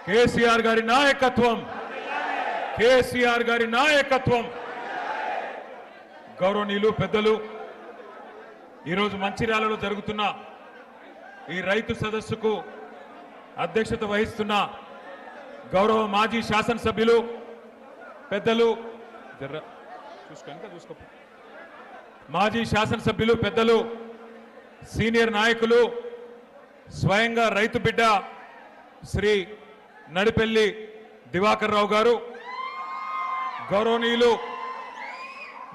కేసీఆర్ గారి నాయకత్వం, కేసీఆర్ గారి నాయకత్వం. గౌరవనీయులు పెద్దలు, ఈరోజు మంచిర్యాలలో జరుగుతున్న ఈ రైతు సదస్సుకు అధ్యక్షత వహిస్తున్న గౌరవ మాజీ శాసనసభ్యులు పెద్దలు, మాజీ శాసనసభ్యులు పెద్దలు, సీనియర్ నాయకులు, స్వయంగా రైతు బిడ్డ శ్రీ నడిపెల్లి దివాకర్ రావు గారు, గౌరవనీయులు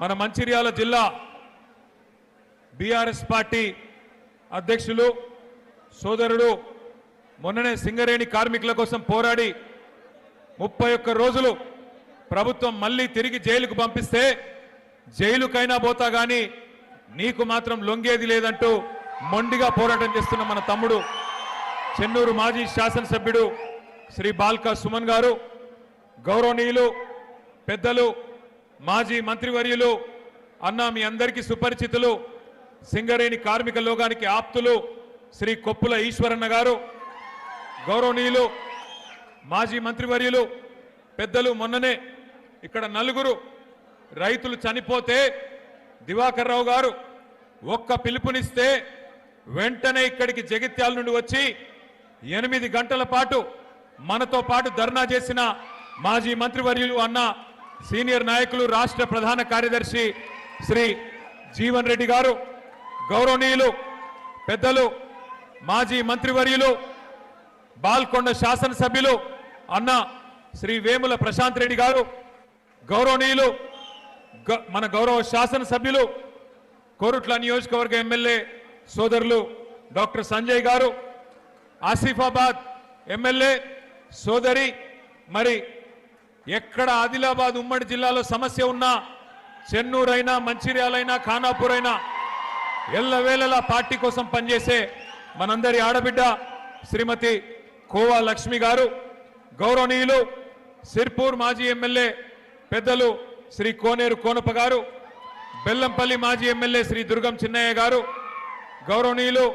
మన మంచిర్యాల జిల్లా బీఆర్ఎస్ పార్టీ అధ్యక్షులు సోదరుడు, మొన్ననే సింగరేణి కార్మికుల కోసం పోరాడి 31 రోజులు ప్రభుత్వం మళ్ళీ తిరిగి జైలుకు పంపిస్తే జైలుకైనా పోతా గాని నీకు మాత్రం లొంగేది లేదంటూ మొండిగా పోరాటం చేస్తున్న మన తమ్ముడు చెన్నూరు మాజీ శాసనసభ్యుడు శ్రీ బాల్కా సుమన్ గారు, గౌరవనీయులు పెద్దలు మాజీ మంత్రివర్యులు అన్న మీ అందరికీ సుపరిచితులు, సింగరేణి కార్మిక లోకానికి ఆప్తులు శ్రీ కొప్పుల ఈశ్వరన్న గారు, గౌరవనీయులు మాజీ మంత్రివర్యులు పెద్దలు, మొన్ననే ఇక్కడ 4 రైతులు చనిపోతే దివాకర్ రావు గారు ఒక్క పిలుపునిస్తే వెంటనే ఇక్కడికి జగిత్యాల నుండి వచ్చి 8 గంటల పాటు మనతో పాటు ధర్నా చేసిన మాజీ మంత్రివర్యులు అన్న సీనియర్ నాయకులు రాష్ట్ర ప్రధాన కార్యదర్శి శ్రీ జీవన్ రెడ్డి గారు, గౌరవనీయులు పెద్దలు మాజీ మంత్రివర్యులు బాల్కొండ శాసనసభ్యులు అన్న శ్రీ వేముల ప్రశాంత్ రెడ్డి గారు, గౌరవనీయులు మన గౌరవ శాసనసభ్యులు కోరుట్ల నియోజకవర్గ ఎమ్మెల్యే సోదరులు డాక్టర్ సంజయ్ గారు, ఆసిఫాబాద్ ఎమ్మెల్యే సోదరి, మరి ఎక్కడ ఆదిలాబాద్ ఉమ్మడి జిల్లాలో సమస్య ఉన్నా చెన్నూరైనా మంచిర్యాలైనా ఖానాపూర్ అయినా ఎల్లవేళలా పార్టీ కోసం పనిచేసే మనందరి ఆడబిడ్డ శ్రీమతి కోవా లక్ష్మి గారు, గౌరవనీయులు సిర్పూర్ మాజీ ఎమ్మెల్యే పెద్దలు శ్రీ కోనేరు కోనప్ప గారు, బెల్లంపల్లి మాజీ ఎమ్మెల్యే శ్రీ దుర్గం చిన్నయ్య గారు, గౌరవనీయులు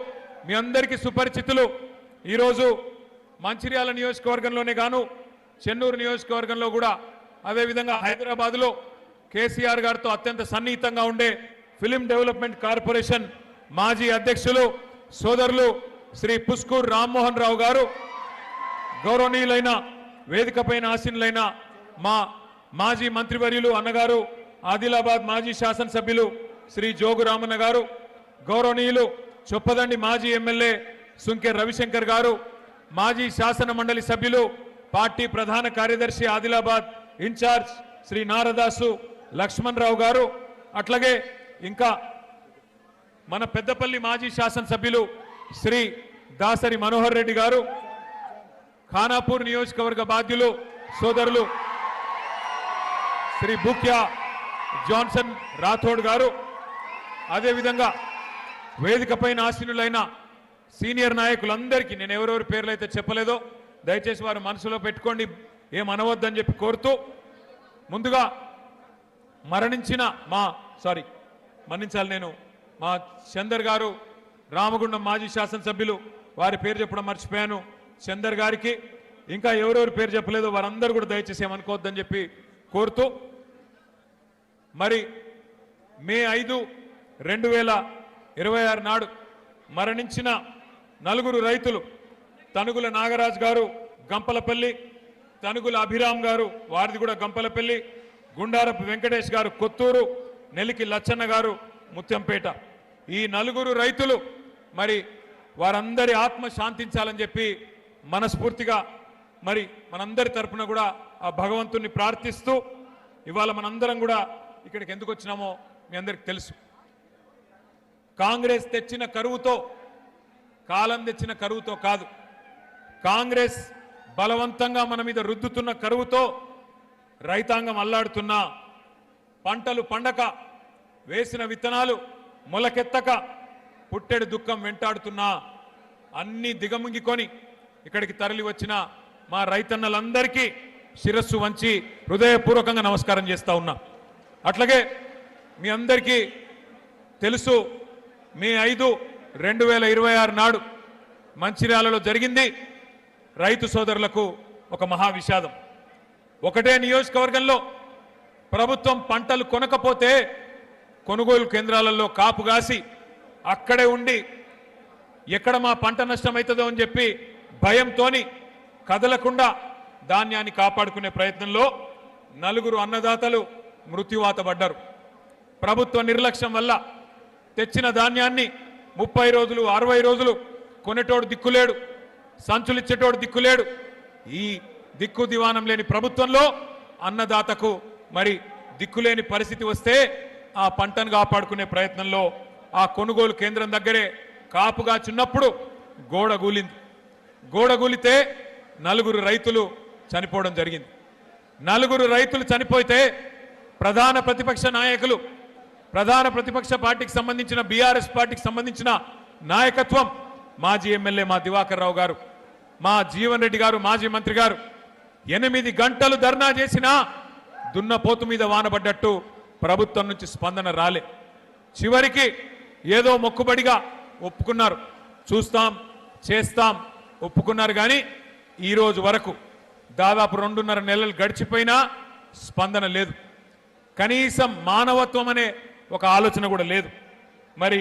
మీ అందరికీ సుపరిచితులు, ఈరోజు మంచిర్యాల నియోజకవర్గంలోనే గాను చెన్నూరు నియోజకవర్గంలో కూడా, అదేవిధంగా హైదరాబాద్లో కేసీఆర్ గారితో అత్యంత సన్నిహితంగా ఉండే ఫిలిం డెవలప్మెంట్ కార్పొరేషన్ మాజీ అధ్యక్షులు సోదరులు శ్రీ పుష్కూర్ రామ్మోహన్ రావు గారు, గౌరవనీయులైన వేదికపైన ఆసీనులైన మా మాజీ మంత్రివర్యులు అన్నగారు ఆదిలాబాద్ మాజీ శాసనసభ్యులు శ్రీ జోగు రామన్న గారు, గౌరవనీయులు చొప్పదండి మాజీ ఎమ్మెల్యే సుంకె రవిశంకర్ గారు, మాజీ శాసన మండలి సభ్యులు పార్టీ ప్రధాన కార్యదర్శి ఆదిలాబాద్ ఇన్ఛార్జ్ శ్రీ నారదాసు లక్ష్మణ్ రావు గారు, అట్లాగే ఇంకా మన పెద్దపల్లి మాజీ శాసనసభ్యులు శ్రీ దాసరి మనోహర్ రెడ్డి గారు, ఖానాపూర్ నియోజకవర్గ బాధ్యులు సోదరులు శ్రీ బుక్యా జాన్సన్ రాథోడ్ గారు, అదేవిధంగా వేదికపైన ఆసీనులైన సీనియర్ నాయకులందరికీ నేను ఎవరెవరి పేర్లు అయితే చెప్పలేదో దయచేసి వారు మనసులో పెట్టుకోండి, ఏమనవద్దని చెప్పి కోరుతూ, ముందుగా మరణించిన మన్నించాలి నేను మా చందర్ గారు రామగుండం మాజీ శాసనసభ్యులు, వారి పేరు చెప్పడం మర్చిపోయాను, చందర్ గారికి, ఇంకా ఎవరెవరి పేరు చెప్పలేదో వారందరూ కూడా దయచేసి ఏమనుకోవద్దని చెప్పి కోరుతూ, మరి మే 5, 2026 నాడు మరణించిన 4 రైతులు, తనుగుల నాగరాజ్ గారు గంపలపల్లి, తనుగుల అభిరామ్ గారు వారిది కూడా గంపలపల్లి, గుండారపు వెంకటేష్ గారు కొత్తూరు, నెలికి లచ్చన్న గారు ముత్యంపేట, ఈ 4 రైతులు మరి వారందరి ఆత్మ శాంతించాలని చెప్పి మనస్ఫూర్తిగా మరి మనందరి తరపున కూడా ఆ భగవంతుని ప్రార్థిస్తూ, ఇవాళ మనందరం కూడా ఇక్కడికి ఎందుకు వచ్చినామో మీ అందరికి తెలుసు. కాంగ్రెస్ తెచ్చిన కరువుతో, కాలం తెచ్చిన కరువుతో కాదు, కాంగ్రెస్ బలవంతంగా మన మీద రుద్దుతున్న కరువుతో రైతాంగం అల్లాడుతున్నా, పంటలు పండక, వేసిన విత్తనాలు మొలకెత్తక, పుట్టెడు దుఃఖం వెంటాడుతున్నా, అన్ని దిగముంగికొని ఇక్కడికి తరలి వచ్చిన మా రైతన్నలందరికీ శిరస్సు వంచి హృదయపూర్వకంగా నమస్కారం చేస్తా ఉన్నా. అట్లాగే మీ అందరికీ తెలుసు, మే 5, 2026 నాడు మంచిర్యాలలో జరిగింది రైతు సోదరులకు ఒక మహా విషాదం. ఒకటే నియోజకవర్గంలో ప్రభుత్వం పంటలు కొనకపోతే కొనుగోలు కేంద్రాలలో కాపుగాసి అక్కడే ఉండి ఎక్కడ మా పంట నష్టమవుతుందో అని చెప్పి భయంతోని కదలకుండా ధాన్యాన్ని కాపాడుకునే ప్రయత్నంలో 4 అన్నదాతలు మృత్యువాత పడ్డారు. ప్రభుత్వ నిర్లక్ష్యం వల్ల తెచ్చిన ధాన్యాన్ని 30 రోజులు 60 రోజులు కొనేటోడు దిక్కులేడు, సంచులిచ్చేటోడు దిక్కులేడు. ఈ దిక్కు దివానం లేని ప్రభుత్వంలో అన్నదాతకు మరి దిక్కులేని పరిస్థితి వస్తే ఆ పంటను కాపాడుకునే ప్రయత్నంలో ఆ కొనుగోలు కేంద్రం దగ్గరే కాపుగా చిన్నప్పుడు గోడ కూలింది. గోడ కూలితే 4 రైతులు చనిపోవడం జరిగింది. 4 రైతులు చనిపోతే ప్రధాన ప్రతిపక్ష నాయకులు, ప్రధాన ప్రతిపక్ష పార్టీకి సంబంధించిన బీఆర్ఎస్ పార్టీకి సంబంధించిన నాయకత్వం, మాజీ ఎమ్మెల్యే మా దివాకర్ రావు గారు, మా జీవన్ రెడ్డి గారు, మాజీ మంత్రి గారు 8 గంటలు ధర్నా చేసినా దున్నపోతు మీద వానబడ్డట్టు ప్రభుత్వం నుంచి స్పందన రాలే. చివరికి ఏదో మొక్కుబడిగా ఒప్పుకున్నారు, చూస్తాం చేస్తాం ఒప్పుకున్నారు. కానీ ఈరోజు వరకు దాదాపు 2.5 నెలలు గడిచిపోయినా స్పందన లేదు. కనీసం మానవత్వం అనే ఒక ఆలోచన కూడా లేదు. మరి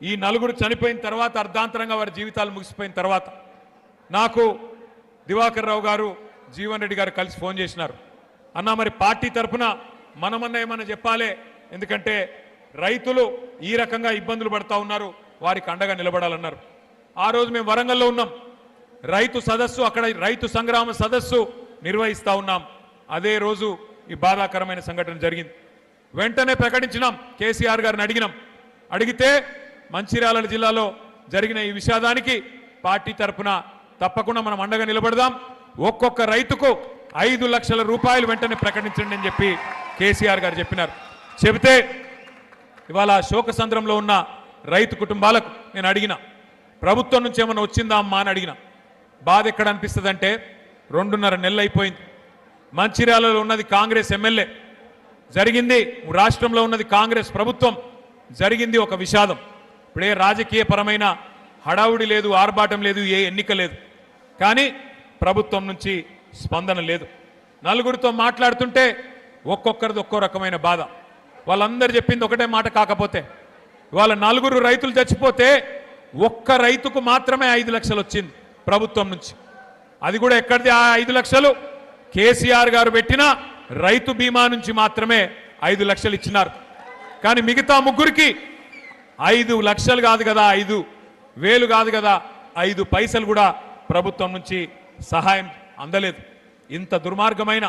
ఈ 4 చనిపోయిన తర్వాత, అర్ధాంతరంగా వారి జీవితాలు ముగిసిపోయిన తర్వాత నాకు దివాకర్ రావు గారు, జీవన్ రెడ్డి గారు కలిసి ఫోన్ చేసినారు. అన్నా మరి పార్టీ తరఫున మనమన్నా ఏమన్నా చెప్పాలి, ఎందుకంటే రైతులు ఈ రకంగా ఇబ్బందులు పడతా ఉన్నారు, వారికి అండగా నిలబడాలన్నారు. ఆ రోజు మేము వరంగల్లో ఉన్నాం, రైతు సదస్సు, అక్కడ రైతు సంగ్రామ సదస్సు నిర్వహిస్తా ఉన్నాం. అదే రోజు ఈ బాధాకరమైన సంఘటన జరిగింది. వెంటనే ప్రకటించినాం, కేసీఆర్ గారిని అడిగితే మంచిర్యాల జిల్లాలో జరిగిన ఈ విషాదానికి పార్టీ తరఫున తప్పకుండా మనం అండగా నిలబడదాం, ఒక్కొక్క రైతుకు 5 లక్షల రూపాయలు వెంటనే ప్రకటించండి అని చెప్పి కేసీఆర్ గారు చెప్పినారు. చెబితే ఇవాళ శోకసంద్రంలో ఉన్న రైతు కుటుంబాలకు నేను అడిగిన, ప్రభుత్వం నుంచి ఏమైనా వచ్చిందా అమ్మా అని అడిగిన. బాధ ఎక్కడ అనిపిస్తుంది అంటే 2.5 నెలలు అయిపోయింది. మంచిర్యాలలో ఉన్నది కాంగ్రెస్ ఎమ్మెల్యే, జరిగింది రాష్ట్రంలో ఉన్నది కాంగ్రెస్ ప్రభుత్వం, జరిగింది ఒక విషాదం. ఇప్పుడే రాజకీయ పరమైన హడావుడి లేదు, ఆర్భాటం లేదు, ఏ ఎన్నిక లేదు. కానీ ప్రభుత్వం నుంచి స్పందన లేదు. 4 మాట్లాడుతుంటే ఒక్కొక్కరిది ఒక్కో రకమైన బాధ. వాళ్ళందరూ చెప్పింది ఒకటే మాట. కాకపోతే వాళ్ళ 4 రైతులు చచ్చిపోతే ఒక్క రైతుకు మాత్రమే 5 లక్షలు వచ్చింది ప్రభుత్వం నుంచి. అది కూడా ఎక్కడిది ఆ 5 లక్షలు? కేసీఆర్ గారు పెట్టిన రైతు బీమా నుంచి మాత్రమే 5 లక్షలు ఇచ్చినారు. కానీ మిగతా ముగ్గురికి 5 లక్షలు కాదు కదా, 5,000 కాదు కదా, 5 పైసలు కూడా ప్రభుత్వం నుంచి సహాయం అందలేదు. ఇంత దుర్మార్గమైన,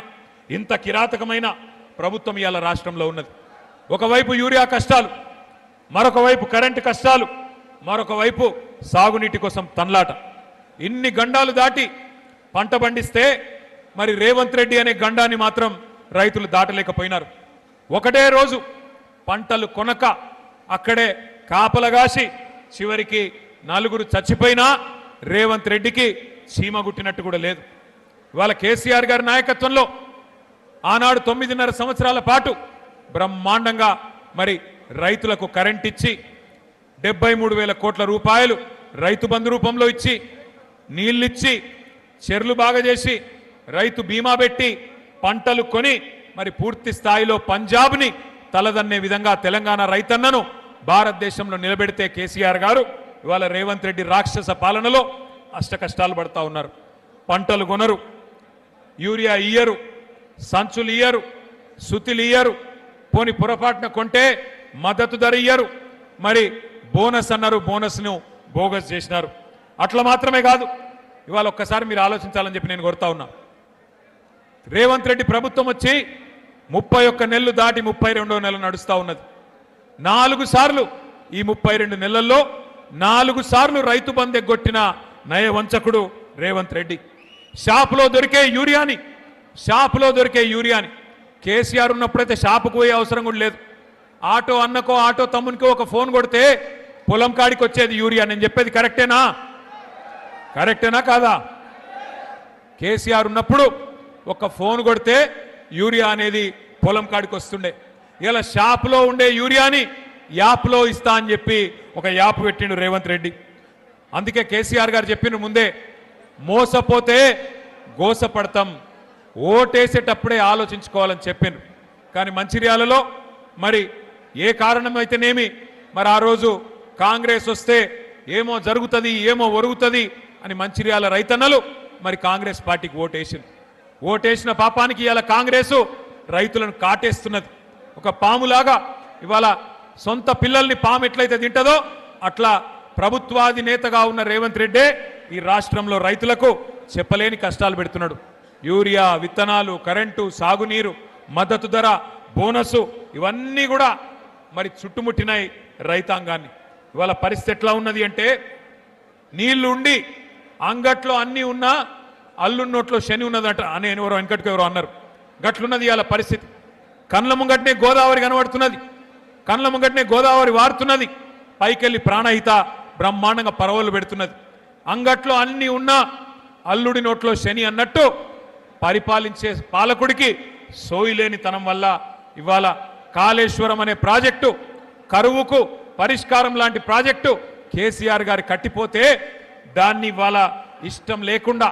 ఇంత కిరాతకమైన ప్రభుత్వం ఇవాళ రాష్ట్రంలో ఉన్నది. ఒకవైపు యూరియా కష్టాలు, మరొక వైపు కరెంటు కష్టాలు, మరొక వైపు సాగునీటి కోసం తన్లాట. ఇన్ని గండాలు దాటి పంట పండిస్తే మరి రేవంత్ రెడ్డి అనే గండాన్ని మాత్రం రైతులు దాటలేకపోయినారు. ఒకటే రోజు పంటలు కొనక అక్కడే కాపలగాసి చివరికి 4 చచ్చిపోయినా రేవంత్ రెడ్డికి చీమ గుట్టినట్టు కూడా లేదు. ఇవాళ కేసీఆర్ గారి నాయకత్వంలో ఆనాడు 9.5 సంవత్సరాల పాటు బ్రహ్మాండంగా మరి రైతులకు కరెంట్ ఇచ్చి 73,000 కోట్ల రూపాయలు రైతు బంధు రూపంలో ఇచ్చి, నీళ్ళిచ్చి, చెర్లు బాగా చేసి, రైతు బీమా పెట్టి, పంటలు కొని మరి పూర్తి స్థాయిలో పంజాబ్ని తలదన్నే విధంగా తెలంగాణ రైతన్నను భారతదేశంలో నిలబెడితే కేసీఆర్ గారు ఇవాళ రేవంత్ రెడ్డి రాక్షస పాలనలో అష్ట కష్టాలు పడతా ఉన్నారు. పంటలు కొనరు, యూరియా ఇయ్యరు, సంచులు ఇయ్యరు, సుతిలు ఇయ్యరు, పోని పొరపాటున కొంటే మద్దతు ధర ఇయ్యరు, మరి బోనస్ అన్నారు, బోనస్ను బోగస్ చేసినారు. అట్లా మాత్రమే కాదు, ఇవాళ ఒక్కసారి మీరు ఆలోచించాలని చెప్పి నేను కోరుతా ఉన్నా. రేవంత్ రెడ్డి ప్రభుత్వం వచ్చి 31 నెలలు దాటి 32వ నెల నడుస్తూ ఉన్నది. 4 సార్లు ఈ 32 నెలల్లో 4 సార్లు రైతు బంధు ఎగ్గొట్టిన నయవంచకుడు రేవంత్ రెడ్డి. షాపులో దొరికే యూరియాని కేసీఆర్ ఉన్నప్పుడైతే షాపుకు పోయే అవసరం కూడా లేదు. ఆటో అన్నకో ఆటో తమ్మునికో ఒక ఫోన్ కొడితే పొలం కాడికి వచ్చేది యూరియా. నేను చెప్పేది కరెక్టేనా కాదా? కేసీఆర్ ఉన్నప్పుడు ఒక ఫోన్ కొడితే యూరియా అనేది పొలం కాడికి వస్తుండే. ఇలా షాపులో ఉండే యూరియాని యాప్లో ఇస్తా అని చెప్పి ఒక యాప్ పెట్టిండు రేవంత్ రెడ్డి. అందుకే కేసీఆర్ గారు చెప్పిన ముందే, మోసపోతే గోసపడతాం, ఓటేసేటప్పుడే ఆలోచించుకోవాలని చెప్పిండ్రు. కానీ మంచిర్యాలలో మరి ఏ కారణమైతేనేమి మరి ఆ రోజు కాంగ్రెస్ వస్తే ఏమో జరుగుతుంది ఏమో ఒరుగుతుంది అని మంచిర్యాల రైతన్నలు మరి కాంగ్రెస్ పార్టీకి ఓటేసింది. ఓటేసిన పాపానికి ఇవాళ కాంగ్రెస్ రైతులను కాటేస్తున్నది. ఒక పాములాగా ఇవాళ సొంత పిల్లల్ని పాము ఎట్లయితే తింటదో అట్లా ప్రభుత్వాధినేతగా ఉన్న రేవంత్ రెడ్డే ఈ రాష్ట్రంలో రైతులకు చెప్పలేని కష్టాలు పెడుతున్నాడు. యూరియా, విత్తనాలు, కరెంటు, సాగునీరు, మద్దతు ధర, బోనసు ఇవన్నీ కూడా మరి చుట్టుముట్టినాయి రైతాంగాన్ని. ఇవాళ పరిస్థితి ఎట్లా ఉన్నది అంటే నీళ్లు ఉండి అంగట్లో అన్నీ ఉన్నా అల్లున్నోట్లో శని ఉన్నదట అని ఎవరో వెనకటికి ఎవరో అన్నారు. గట్లున్నది ఇవాళ పరిస్థితి. కళ్ళ ముంగట్నే గోదావరి కనబడుతున్నది, కళ్ళ ముంగట్నే గోదావరి వారుతున్నది, పైకెళ్ళి ప్రాణహిత బ్రహ్మాండంగా పరవలు పెడుతున్నది. అంగట్లో అన్నీ ఉన్నా అల్లుడి నోట్లో శని అన్నట్టు పరిపాలించే పాలకుడికి సోయిలేని తనం వల్ల ఇవాళ కాళేశ్వరం అనే ప్రాజెక్టు కరువుకు పరిష్కారం లాంటి ప్రాజెక్టు కేసీఆర్ గారి కట్టిపోతే దాన్ని ఇవాళ ఇష్టం లేకుండా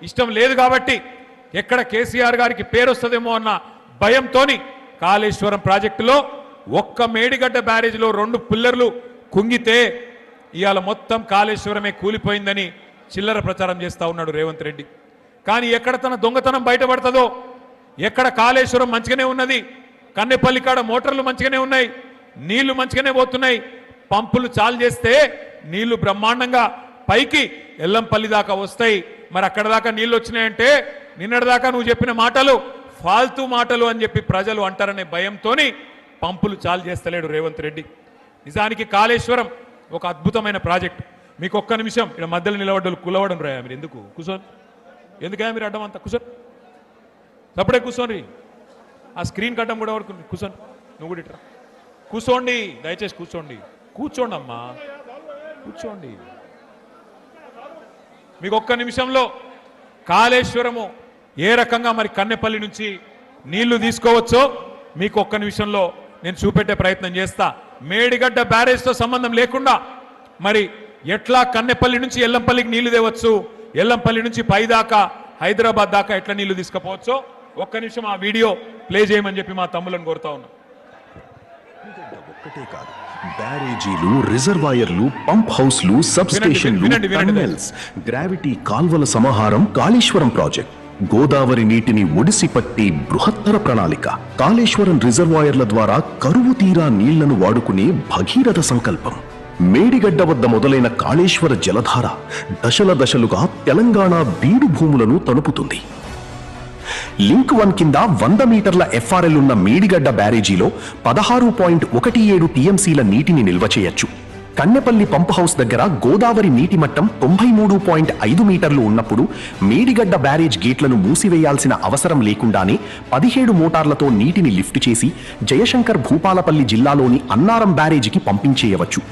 ఇష్టం లేదు కాబట్టి ఎక్కడ కేసీఆర్ గారికి పేరు వస్తుందేమో అన్న భయంతోని కాళేశ్వరం ప్రాజెక్టులో ఒక్క మేడిగడ్డ బ్యారేజ్లో 2 పిల్లర్లు కుంగితే ఇవాళ మొత్తం కాళేశ్వరమే కూలిపోయిందని చిల్లర ప్రచారం చేస్తా ఉన్నాడు రేవంత్ రెడ్డి. కానీ ఎక్కడ తన దొంగతనం బయటపడుతుందో, ఎక్కడ కాళేశ్వరం మంచిగానే ఉన్నది, కన్నెపల్లి కాడ మోటార్లు మంచిగానే ఉన్నాయి, నీళ్లు మంచిగానే పోతున్నాయి, పంపులు చాలు చేస్తే నీళ్లు బ్రహ్మాండంగా పైకి ఎల్లంపల్లి దాకా వస్తాయి. మరి అక్కడ దాకా నీళ్లు వచ్చినాయంటే నిన్నటిదాకా నువ్వు చెప్పిన మాటలు ఫాల్తూ మాటలు అని చెప్పి ప్రజలు అంటారనే భయంతోని పంపులు చాలు చేస్తలేడు రేవంత్ రెడ్డి. నిజానికి కాళేశ్వరం ఒక అద్భుతమైన ప్రాజెక్ట్. మీకు ఒక్క నిమిషం ఇక్కడ మధ్యలో నిలబడ్డలు కులవడం రాయా మీరు ఎందుకు కూర్చోని, ఎందుకయా మీరు అడ్డం అంతా కూర్చోని, అప్పుడే కూర్చోని, ఆ స్క్రీన్ కట్టం కూడా వరకు కూర్చోండి, నువ్వు కూడా ఇట్రా కూర్చోండి, దయచేసి కూర్చోండి, కూర్చోండి అమ్మా కూర్చోండి. మీకు ఒక్క నిమిషంలో కాళేశ్వరము ఏ రకంగా మరి కన్నెపల్లి నుంచి నీళ్లు తీసుకోవచ్చో మీకు ఒక్క నిమిషంలో నేను చూపెట్టే ప్రయత్నం చేస్తా. మేడిగడ్డ బ్యారేజ్తో సంబంధం లేకుండా మరి ఎట్లా కన్నెపల్లి నుంచి ఎల్లంపల్లికి నీళ్లు తేవచ్చు, ఎల్లంపల్లి నుంచి పై దాకా హైదరాబాద్ దాకా ఎట్లా నీళ్లు తీసుకుపోవచ్చో ఒక్క నిమిషం ఆ వీడియో ప్లే చేయమని చెప్పి మా తమ్ములను కోరుతా ఉన్నా. ఒక్కటే కాదు, బ్యారేజీలు, రిజర్వాయర్లు, పంప్ హౌస్లు, సబ్ స్టేషన్లు, టన్నెల్స్, గ్రావిటీ కాల్వల సమాహారం కాళేశ్వరం ప్రాజెక్ట్. గోదావరి నీటిని ఒడిసి పట్టి బృహత్తర ప్రణాళిక. కాళేశ్వరం రిజర్వాయర్ల ద్వారా కరువు తీరా నీళ్లను వాడుకునే భగీరథ సంకల్పం. మేడిగడ్డ వద్ద మొదలైన కాళేశ్వర జలధార దశల దశలుగా తెలంగాణ బీడు భూములను తలుపుతుంది. లింక్ 1 కింద 100 మీటర్ల ఎఫ్ఆర్ఎల్ ఉన్న మేడిగడ్డ బ్యారేజీలో 16.17 టీఎంసీల నీటిని నిల్వ చేయొచ్చు. కన్నెపల్లి పంప్ హౌస్ దగ్గర గోదావరి నీటి మట్టం 93.5 మీటర్లు ఉన్నప్పుడు మేడిగడ్డ బ్యారేజ్ గేట్లను మూసివేయాల్సిన అవసరం లేకుండానే 17 మోటార్లతో నీటిని లిఫ్ట్ చేసి జయశంకర్ భూపాలపల్లి జిల్లాలోని అన్నారం బ్యారేజీకి పంపించేయవచ్చు.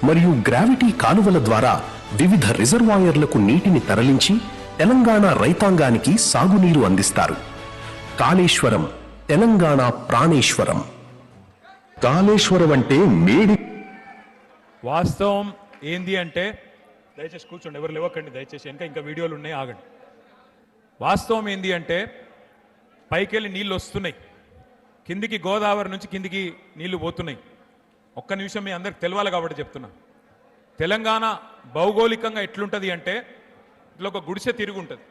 మరియు గ్రావిటీ కాలువల ద్వారా వివిధ రిజర్వాయర్లకు నీటిని తరలించి తెలంగాణ రైతాంగానికి సాగునీరు అందిస్తారు. కాళేశ్వరం తెలంగాణ ప్రాణేశ్వరం. కాళేశ్వరం అంటే మేడి. వాస్తవం ఏంది అంటే దయచేసి కూర్చోండి, ఎవరు లేవకండి దయచేసి, ఇంకా వీడియోలు ఉన్నాయి, ఆగండి. వాస్తవం ఏంది అంటే పైకెళ్ళి నీళ్ళు వస్తున్నాయి, కిందికి గోదావరి నుంచి కిందికి నీళ్లు పోతున్నాయి. ఒక్క నిమిషం మీ అందరికి తెలవాలి కాబట్టి చెప్తున్నా. తెలంగాణ భౌగోళికంగా ఎట్లుంటుంది అంటే ఇట్లా ఒక గుడిసె తిరుగుంటుంది,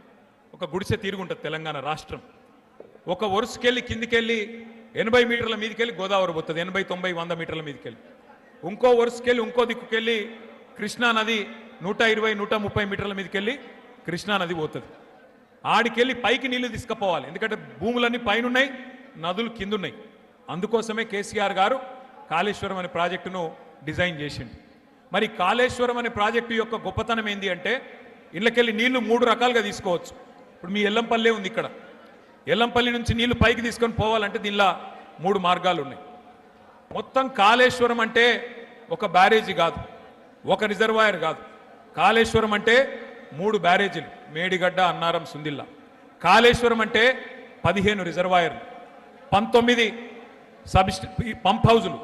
ఒక గుడిసె తిరుగుంటుంది తెలంగాణ రాష్ట్రం. ఒక వరుసకెళ్ళి కిందికెళ్ళి 80 మీటర్ల మీదకెళ్ళి గోదావరి పోతుంది, 80, 90, 100 మీటర్ల మీదకెళ్ళి. ఇంకో వరుసకెళ్ళి ఇంకో దిక్కుకెళ్ళి కృష్ణా నది 120, 130 మీటర్ల మీదకెళ్ళి కృష్ణా నది పోతుంది. ఆడికెళ్ళి పైకి నీళ్లు తీసుకుపోవాలి, ఎందుకంటే భూములన్నీ పైన ఉన్నాయి, నదులు కింద ఉన్నాయి. అందుకోసమే కేసీఆర్ గారు కాళేశ్వరం అనే ప్రాజెక్టును డిజైన్ చేసిండు. మరి కాళేశ్వరం అనే ప్రాజెక్టు యొక్క గొప్పతనం ఏంది అంటే ఇళ్ళకెళ్ళి నీళ్లు 3 రకాలుగా తీసుకోవచ్చు. ఇప్పుడు మీ ఎల్లంపల్లె ఉంది, ఇక్కడ ఎల్లంపల్లి నుంచి నీళ్లు పైకి తీసుకొని పోవాలంటే దీనిలో 3 మార్గాలు ఉన్నాయి. మొత్తం కాళేశ్వరం అంటే ఒక బ్యారేజీ కాదు, ఒక రిజర్వాయర్ కాదు. కాళేశ్వరం అంటే 3 బ్యారేజీలు, మేడిగడ్డ, అన్నారం, సుందిల్లా. కాళేశ్వరం అంటే 15 రిజర్వాయర్లు, 19 పంప్ హౌజులు,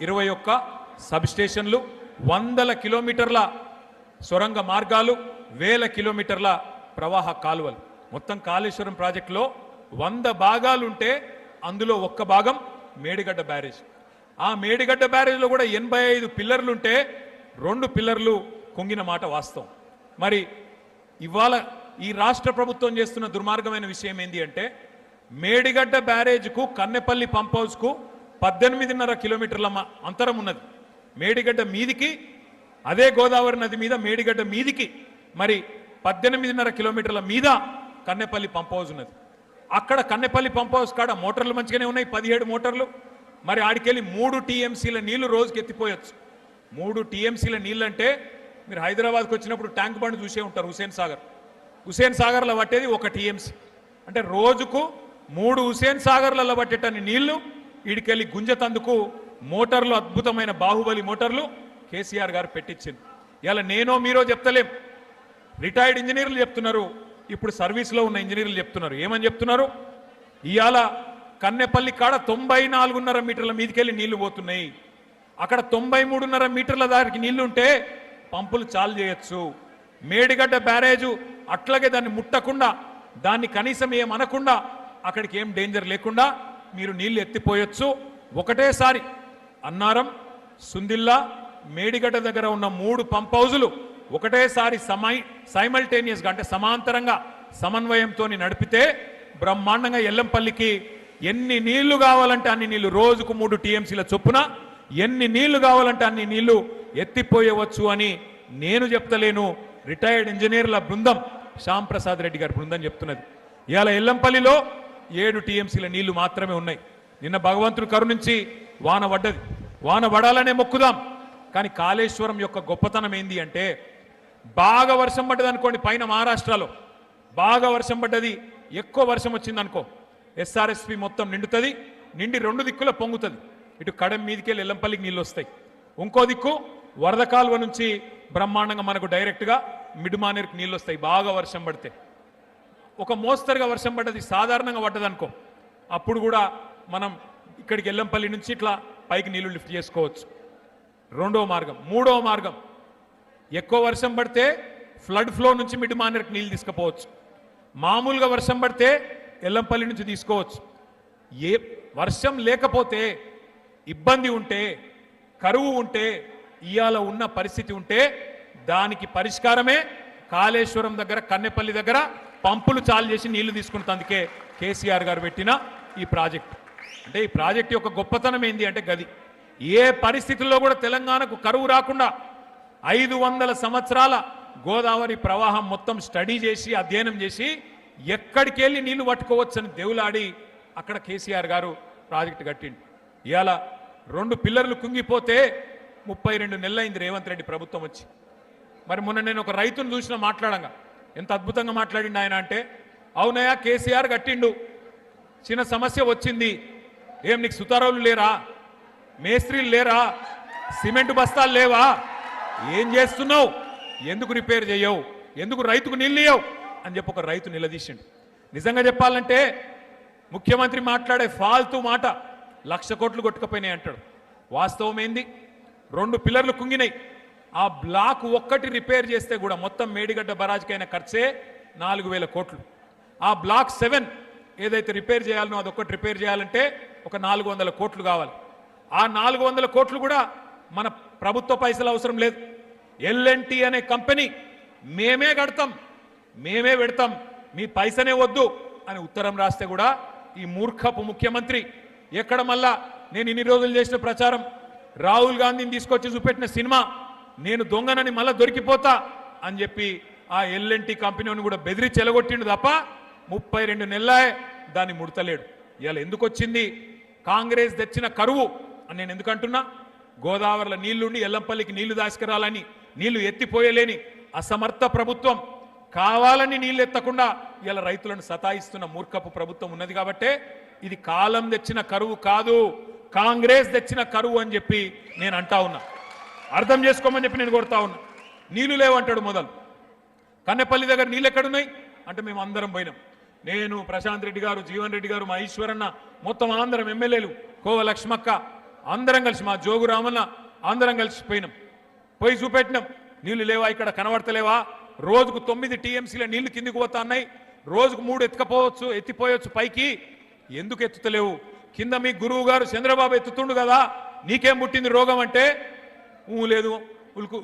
21 సబ్ స్టేషన్లు, 100 కిలోమీటర్ల సొరంగ మార్గాలు, 1000 కిలోమీటర్ల ప్రవాహ కాలువలు. మొత్తం కాళేశ్వరం ప్రాజెక్టులో 100 భాగాలుంటే అందులో 1 భాగం మేడిగడ్డ బ్యారేజ్. ఆ మేడిగడ్డ బ్యారేజ్లో కూడా 85 పిల్లర్లుంటే 2 పిల్లర్లు కుంగిన మాట వాస్తవం. మరి ఇవాళ ఈ రాష్ట్ర ప్రభుత్వం చేస్తున్న దుర్మార్గమైన విషయం ఏంటి అంటే మేడిగడ్డ బ్యారేజ్కు కన్నెపల్లి పంప్ హౌస్కు 18.5 కిలోమీటర్ల అంతరం ఉన్నది. మేడిగడ్డ మీదికి, అదే గోదావరి నది మీద మేడిగడ్డ మీదికి మరి 18.5 కిలోమీటర్ల మీద కన్నెపల్లి పంప్ హౌస్ ఉన్నది. అక్కడ కన్నెపల్లి పంప్ హౌస్ కాడ మోటార్లు మంచిగానే ఉన్నాయి, 17 మోటార్లు. మరి ఆడికెళ్ళి 3 టీఎంసీల నీళ్లు రోజుకి ఎత్తిపోయొచ్చు. 3 టీఎంసీల నీళ్ళు అంటే మీరు హైదరాబాద్కి వచ్చినప్పుడు ట్యాంక్ బండ్ చూసే ఉంటారు, హుసేన్ సాగర్లో పట్టేది 1 టీఎంసీ. అంటే రోజుకు 3 హుసేన్ సాగర్లలో పట్టేటన్ని నీళ్లు ఈడికెళ్ళి గుంజతందుకు మోటార్లు, అద్భుతమైన బాహుబలి మోటార్లు కేసీఆర్ గారు పెట్టించింది. ఇలా నేనో మీరో చెప్తలేం, రిటైర్డ్ ఇంజనీర్లు చెప్తున్నారు, ఇప్పుడు సర్వీస్లో ఉన్న ఇంజనీర్లు చెప్తున్నారు. ఏమని చెప్తున్నారు? ఇవాళ కన్నెపల్లి కాడ 94.5 మీటర్ల మీదకెళ్ళి నీళ్లు పోతున్నాయి. అక్కడ 93.5 మీటర్ల దానికి నీళ్లుంటే పంపులు చాలు చేయొచ్చు. మేడిగడ్డ బ్యారేజు అట్లాగే దాన్ని ముట్టకుండా, దాన్ని కనీసం ఏమనకుండా, అక్కడికి ఏం డేంజర్ లేకుండా మీరు నీళ్లు ఎత్తిపోయొచ్చు. ఒకటేసారి అన్నారం, సుందిల్లా, మేడిగడ్డ దగ్గర ఉన్న 3 పంప్ హౌజులు ఒకటేసారి సైమల్టేనియస్గా అంటే సమాంతరంగా సమన్వయంతో నడిపితే బ్రహ్మాండంగా ఎల్లంపల్లికి ఎన్ని నీళ్లు కావాలంటే అన్ని నీళ్లు, రోజుకు 3 టీఎంసీల చొప్పున ఎన్ని నీళ్లు కావాలంటే అన్ని నీళ్లు ఎత్తిపోయవచ్చు అని నేను చెప్తలేను, రిటైర్డ్ ఇంజనీర్ల బృందం, శ్యామ్ ప్రసాద్ రెడ్డి గారి బృందం చెప్తున్నది. ఇవాళ ఎల్లంపల్లిలో 7 టీఎంసీల నీళ్లు మాత్రమే ఉన్నాయి. నిన్న భగవంతుడు కరుణించి వాన పడ్డది, వాన పడాలనే మొక్కుదాం. కానీ కాళేశ్వరం యొక్క గొప్పతనం ఏంది అంటే బాగా వర్షం పడ్డది అనుకోండి, పైన మహారాష్ట్రలో బాగా వర్షం పడ్డది, ఎక్కువ వర్షం వచ్చింది అనుకో, ఎస్ఆర్ఎస్పి మొత్తం నిండుతుంది, నిండి 2 దిక్కుల పొంగుతుంది. ఇటు కడెం మీదకెళ్ళి ఎల్లంపల్లికి నీళ్ళు వస్తాయి, ఇంకో దిక్కు వరద కాలువ నుంచి బ్రహ్మాండంగా మనకు డైరెక్ట్గా మిడ్మానేర్కి నీళ్ళు వస్తాయి. బాగా వర్షం పడితే ఒక మోస్తరుగా వర్షం పడ్డది, సాధారణంగా పడ్డది అనుకో, అప్పుడు కూడా మనం ఇక్కడికి ఎల్లంపల్లి నుంచి ఇట్లా పైకి నీళ్లు లిఫ్ట్ చేసుకోవచ్చు. 2వ మార్గం. 3వ మార్గం, ఎక్కువ వర్షం పడితే ఫ్లడ్ ఫ్లో నుంచి మిడ్మానేర్కి నీళ్ళు తీసుకుపోవచ్చు. మామూలుగా వర్షం పడితే ఎల్లంపల్లి నుంచి తీసుకోవచ్చు. ఏ వర్షం లేకపోతే, ఇబ్బంది ఉంటే, కరువు ఉంటే, ఇవాళ ఉన్న పరిస్థితి ఉంటే దానికి పరిష్కారమే కాళేశ్వరం దగ్గర, కన్నెపల్లి దగ్గర పంపులు చాలు చేసి నీళ్లు తీసుకుంటందుకే కేసీఆర్ గారు పెట్టిన ఈ ప్రాజెక్టు. అంటే ఈ ప్రాజెక్టు యొక్క గొప్పతనం ఏంది అంటే గది. ఏ పరిస్థితుల్లో కూడా తెలంగాణకు కరువు రాకుండా 500 సంవత్సరాల గోదావరి ప్రవాహం మొత్తం స్టడీ చేసి, అధ్యయనం చేసి, ఎక్కడికి వెళ్ళి నీళ్లు పట్టుకోవచ్చని దేవులాడి అక్కడ కేసీఆర్ గారు ప్రాజెక్టు కట్టిండు. ఇవాళ 2 పిల్లర్లు కుంగిపోతే 32 నెలలైంది రేవంత్ రెడ్డి ప్రభుత్వం వచ్చి. మరి మొన్న నేను ఒక రైతును చూసిన మాట్లాడంగా ఎంత అద్భుతంగా మాట్లాడిండు ఆయన అంటే, అవునయ్యా కేసీఆర్ కట్టిండు, చిన్న సమస్య వచ్చింది, ఏం నీకు సుతారావులు లేరా, మేస్త్రీలు లేరా, సిమెంట్ బస్తాలు లేవా, ఏం చేస్తున్నావు, ఎందుకు రిపేర్ చేయవు, ఎందుకు రైతుకు నీళ్ళు ఇయ్యవు అని చెప్పి ఒక రైతు నిలదీసిండు. నిజంగా చెప్పాలంటే ముఖ్యమంత్రి మాట్లాడే ఫాల్తూ మాట 1,00,000 కోట్లు కొట్టుకుపోయినాయి అంటాడు. వాస్తవం ఏంది? 2 పిల్లర్లు కుంగినాయి. ఆ బ్లాక్ ఒక్కటి రిపేర్ చేస్తే కూడా మొత్తం మేడిగడ్డ బరాజ్కైన ఖర్చే 4,000 కోట్లు. ఆ బ్లాక్ 7 ఏదైతే రిపేర్ చేయాలనో అదొక్కటి రిపేర్ చేయాలంటే ఒక 400 కోట్లు కావాలి. ఆ 400 కోట్లు కూడా మన ప్రభుత్వ పైసలు అవసరం లేదు, ఎల్ఎన్టీ అనే కంపెనీ మేమే కడతాం, మేమే పెడతాం, మీ పైసనే వద్దు అని ఉత్తరం రాస్తే కూడా ఈ మూర్ఖపు ముఖ్యమంత్రి ఎక్కడ మళ్ళా నేను ఇన్ని రోజులు చేసిన ప్రచారం, రాహుల్ గాంధీని తీసుకొచ్చి చూపెట్టిన సినిమా నేను దొంగనని మళ్ళా దొరికిపోతా అని చెప్పి ఆ ఎల్ఎన్టీ కంపెనీని కూడా బెదిరించి ఎలగొట్టిండు తప్ప 32 నెలలే దాన్ని ముడతలేడు. ఇవాళ ఎందుకు వచ్చింది కాంగ్రెస్ తెచ్చిన కరువు అని నేను ఎందుకంటున్నా, గోదావరిలో నీళ్లుండి ఎల్లంపల్లికి నీళ్లు దాసుకురాలని నీళ్లు ఎత్తిపోయలేని అసమర్థ ప్రభుత్వం, కావాలని నీళ్లు ఎత్తకుండా ఇలా రైతులను సతాయిస్తున్న మూర్ఖపు ప్రభుత్వం ఉన్నది కాబట్టే ఇది కాలం తెచ్చిన కరువు కాదు, కాంగ్రెస్ తెచ్చిన కరువు అని చెప్పి నేను అంటా ఉన్నా. అర్థం చేసుకోమని చెప్పి నేను కోరుతా ఉన్నా. నీళ్లు లేవంటాడు మొదలు, కన్నెపల్లి దగ్గర నీళ్ళు ఎక్కడున్నాయి అంటే మేము అందరం పోయినాం, నేను, ప్రశాంత్ రెడ్డి గారు, జీవన్ రెడ్డి గారు, మా ఈశ్వరన్న, మొత్తం అందరం ఎమ్మెల్యేలు, కోవ లక్ష్మక్క అందరం కలిసి, మా జోగు రామన్న అందరం కలిసి పోయినాం. పోయి చూపెట్టినాం, నీళ్లు లేవా, ఇక్కడ కనబడతలేవా, రోజుకు 9 టీఎంసీల నీళ్లు కిందికి పోతా ఉన్నాయి, రోజుకు 3 ఎత్తిపోయొచ్చు పైకి, ఎందుకు ఎత్తుతలేవు, కింద మీ గురువు గారు చంద్రబాబు ఎత్తుతుండు కదా, నీకేం పుట్టింది రోగం అంటే లేదు,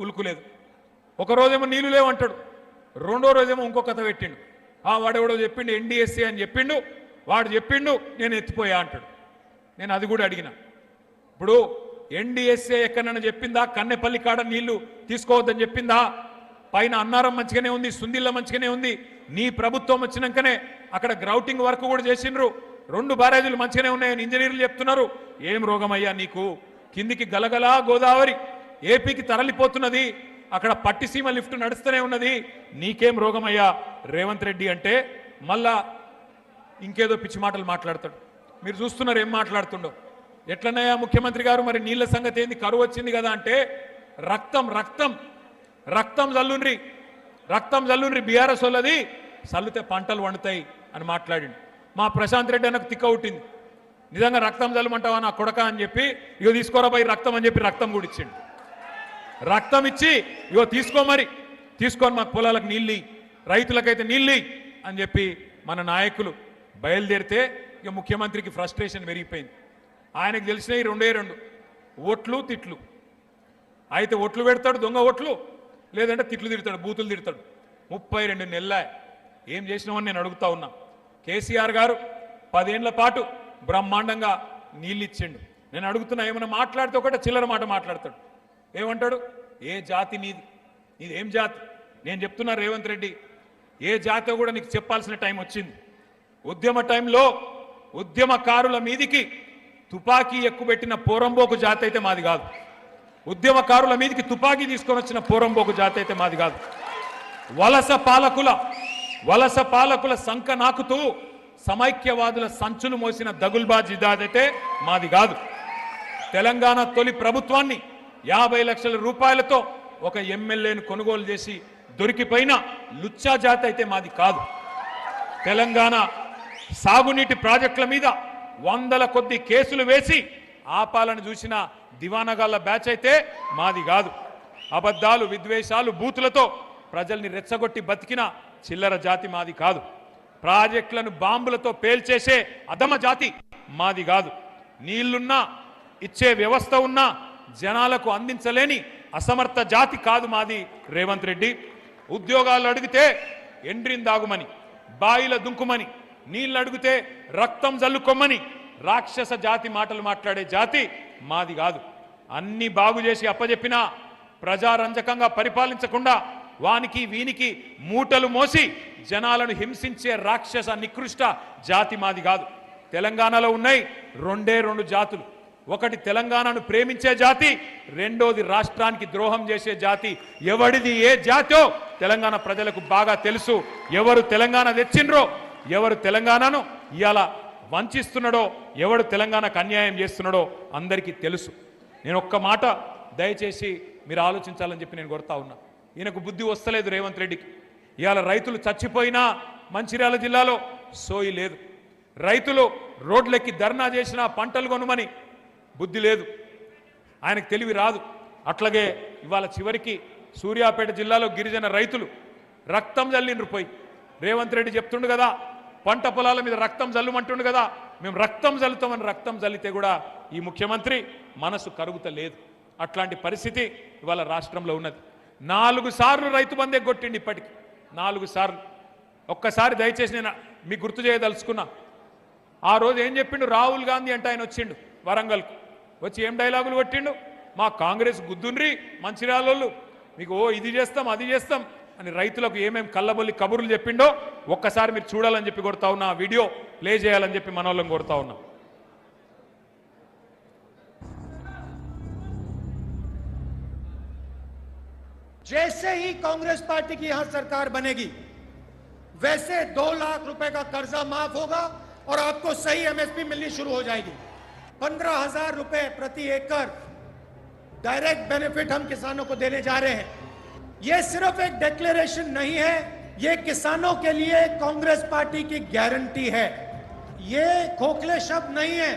ఉలుకు లేదు. ఒక రోజేమో నీళ్లు లేవు అంటాడు, రెండో రోజేమో ఇంకో కథ పెట్టిండు, వాడెవడో చెప్పిండు ఎన్డీఎస్ఏ అని చెప్పిండు, వాడు చెప్పిండు నేను ఎత్తిపోయా అంటాడు. నేను అది కూడా అడిగిన, ఇప్పుడు ఎన్డీఎస్ఏ ఎక్కడన్నా చెప్పిందా కన్నెపల్లి కాడ నీళ్లు తీసుకోవద్దని చెప్పిందా? పైన అన్నారం మంచిగానే ఉంది, సుందిల్ల మంచిగానే ఉంది, నీ ప్రభుత్వం వచ్చినాకనే అక్కడ గ్రౌటింగ్ వర్క్ కూడా చేసిండ్రు, 2 బ్యారేజీలు మంచిగానే ఉన్నాయని ఇంజనీర్లు చెప్తున్నారు. ఏం రోగమయ్యా నీకు, కిందికి గలగలా గోదావరి ఏపీకి తరలిపోతున్నది, అక్కడ పట్టిసీమ లిఫ్ట్ నడుస్తూనే ఉన్నది, నీకేం రోగమయ్యా రేవంత్ రెడ్డి అంటే మళ్ళా ఇంకేదో పిచ్చి మాటలు మాట్లాడతాడు. మీరు చూస్తున్నారు ఏం మాట్లాడుతుండో. ఎట్లన్నాయా ముఖ్యమంత్రి గారు, మరి నీళ్ల సంగతి ఏంది, కరువు వచ్చింది కదా అంటే రక్తం రక్తం రక్తం జల్లుండ్రి, రక్తం జల్లుండ్రి, బీఆర్ఎస్ వాళ్ళది చల్లితే పంటలు వండుతాయి అని మాట్లాడిండు. మా ప్రశాంత్ రెడ్డి అన్నకు తిక్క ఉట్టింది, నిజంగా రక్తం జల్లమంటావా నా కొడక అని చెప్పి, ఇగో తీసుకోరా పోయి రక్తం అని చెప్పి రక్తం కూడా ఇచ్చిండు. రక్తం ఇచ్చి ఇగో తీసుకోమరి, తీసుకొని మాకు పొలాలకు నీళ్ళు, రైతులకైతే నీళ్ళు అని చెప్పి మన నాయకులు బయలుదేరితే ఇక ముఖ్యమంత్రికి ఫ్రస్ట్రేషన్ పెరిగిపోయింది. ఆయనకు తెలిసినవి 2 ఓట్లు తిట్లు. అయితే ఓట్లు పెడతాడు, దొంగ ఓట్లు, లేదంటే తిట్లు తిడతాడు, బూతులు తిడతాడు. 32 నెలల ఏం చేసినామని నేను అడుగుతా ఉన్నా. కేసీఆర్ గారు 10 ఏళ్ల పాటు బ్రహ్మాండంగా నీళ్ళు ఇచ్చిండు. నేను అడుగుతున్నా, ఏమైనా మాట్లాడితే ఒకటే చిల్లర మాట మాట్లాడతాడు. ఏమంటాడు, ఏ జాతి నీది, నీది ఏం జాతి? నేను చెప్తున్నా రేవంత్ రెడ్డి, ఏ జాతో కూడా నీకు చెప్పాల్సిన టైం వచ్చింది. ఉద్యమ టైంలో ఉద్యమకారుల మీదికి తుపాకీ ఎక్కుబెట్టిన పోరంబోకు జాతి అయితే మాది కాదు. ఉద్యమకారుల మీదికి తుపాకీ తీసుకొని వచ్చిన పోరంబోకు జాతి అయితే మాది కాదు. వలస పాలకుల సంక నాకుతూ సమైక్యవాదుల సంచులు మోసిన దగుల్బాజీ జాతి మాది కాదు. తెలంగాణ తొలి ప్రభుత్వాన్ని 50 లక్షల రూపాయలతో ఒక ఎమ్మెల్యేను కొనుగోలు చేసి దొరికిపోయిన లుచ్చా జాతి అయితే మాది కాదు. తెలంగాణ సాగునీటి ప్రాజెక్టుల మీద 100ల కొద్ది కేసులు వేసి ఆపాలను చూసిన దివానగాళ్ల బ్యాచ్ అయితే మాది కాదు. అబద్ధాలు, విద్వేషాలు, బూతులతో ప్రజల్ని రెచ్చగొట్టి బతికిన చిల్లర జాతి మాది కాదు. ప్రాజెక్టులను బాంబులతో పేల్చేసే అధమ జాతి మాది కాదు. నీళ్లున్నా, ఇచ్చే వ్యవస్థ ఉన్నా జనాలకు అందించలేని అసమర్థ జాతి కాదు మాది రేవంత్ రెడ్డి. ఉద్యోగాలు అడిగితే ఎండ్రిందాగుమని, బాయిల దుంకుమని, నీళ్ళు అడిగితే రక్తం జల్లుకొమ్మని రాక్షస జాతి మాటలు మాట్లాడే జాతి మాది కాదు. అన్ని బాగు చేసి అప్పజెప్పినా ప్రజారంజకంగా పరిపాలించకుండా వానికి వీనికి మూటలు మోసి జనాలను హింసించే రాక్షస నికృష్ట జాతి మాది కాదు. తెలంగాణలో ఉన్నాయి 2 జాతులు. ఒకటి తెలంగాణను ప్రేమించే జాతి, రెండోది రాష్ట్రానికి ద్రోహం చేసే జాతి. ఎవడిది ఏ జాతో తెలంగాణ ప్రజలకు బాగా తెలుసు. ఎవరు తెలంగాణ తెచ్చిండ్రో, ఎవరు తెలంగాణను ఇవాళ వంచిస్తున్నాడో, ఎవడు తెలంగాణకు అన్యాయం చేస్తున్నాడో అందరికీ తెలుసు. నేను ఒక్క మాట దయచేసి మీరు ఆలోచించాలని చెప్పి నేను కోరుతా ఉన్నా. ఈయనకు బుద్ధి వస్తలేదు రేవంత్ రెడ్డికి. ఇవాళ రైతులు చచ్చిపోయినా మంచిర్యాల జిల్లాలో సోయి లేదు. రైతులు రోడ్లెక్కి ధర్నా చేసినా పంటలు కొనుమని బుద్ధి లేదు, ఆయనకు తెలివి రాదు. అట్లాగే ఇవాళ చివరికి సూర్యాపేట జిల్లాలో గిరిజన రైతులు రక్తం జల్లిండ్రు పోయి. రేవంత్ రెడ్డి చెప్తుండు కదా, పంట పొలాల మీద రక్తం జల్లుమంటుండు కదా, మేము రక్తం జల్లుతామని రక్తం జల్లితే కూడా ఈ ముఖ్యమంత్రి మనసు కరుగుతలేదు. అట్లాంటి పరిస్థితి ఇవాళ రాష్ట్రంలో ఉన్నది. 4 సార్లు రైతు బంధు ఎగ్గొట్టిండి ఇప్పటికి 4 సార్లు. ఒక్కసారి దయచేసి నేను మీకు గుర్తు చేయదలుచుకున్నా. ఆ రోజు ఏం చెప్పిండు రాహుల్ గాంధీ అంటే ఆయన వచ్చిండు వరంగల్కు, వచ్చి ఏం డైలాగులు కొట్టిండు, మా కాంగ్రెస్ గుద్దుండ్రి మంచిర్యాలోళ్ళు మీకు ఇది చేస్తాం అది చేస్తాం అని రైతులకు ఏమేం కళ్ళబొల్లి కబుర్లు చెప్పిండో ఒక్కసారి మీరు చూడాలని చెప్పి కొడతా ఉన్నా, ఆ వీడియో ప్లే చేయాలని చెప్పి మనోళ్ళని కొడతా ఉన్నా. जैसे ही कांग्रेस पार्टी की यहां सरकार बनेगी वैसे 2 लाख रुपए का कर्जा माफ होगा और आपको सही एमएसपी मिलनी शुरू हो जाएगी। 15,000 रुपए प्रति एकड़ डायरेक्ट बेनिफिट हम किसानों को देने जा रहे हैं। यह सिर्फ एक डिक्लेरेशन नहीं है, यह किसानों के लिए कांग्रेस पार्टी की गारंटी है। यह खोखले शब्द नहीं है।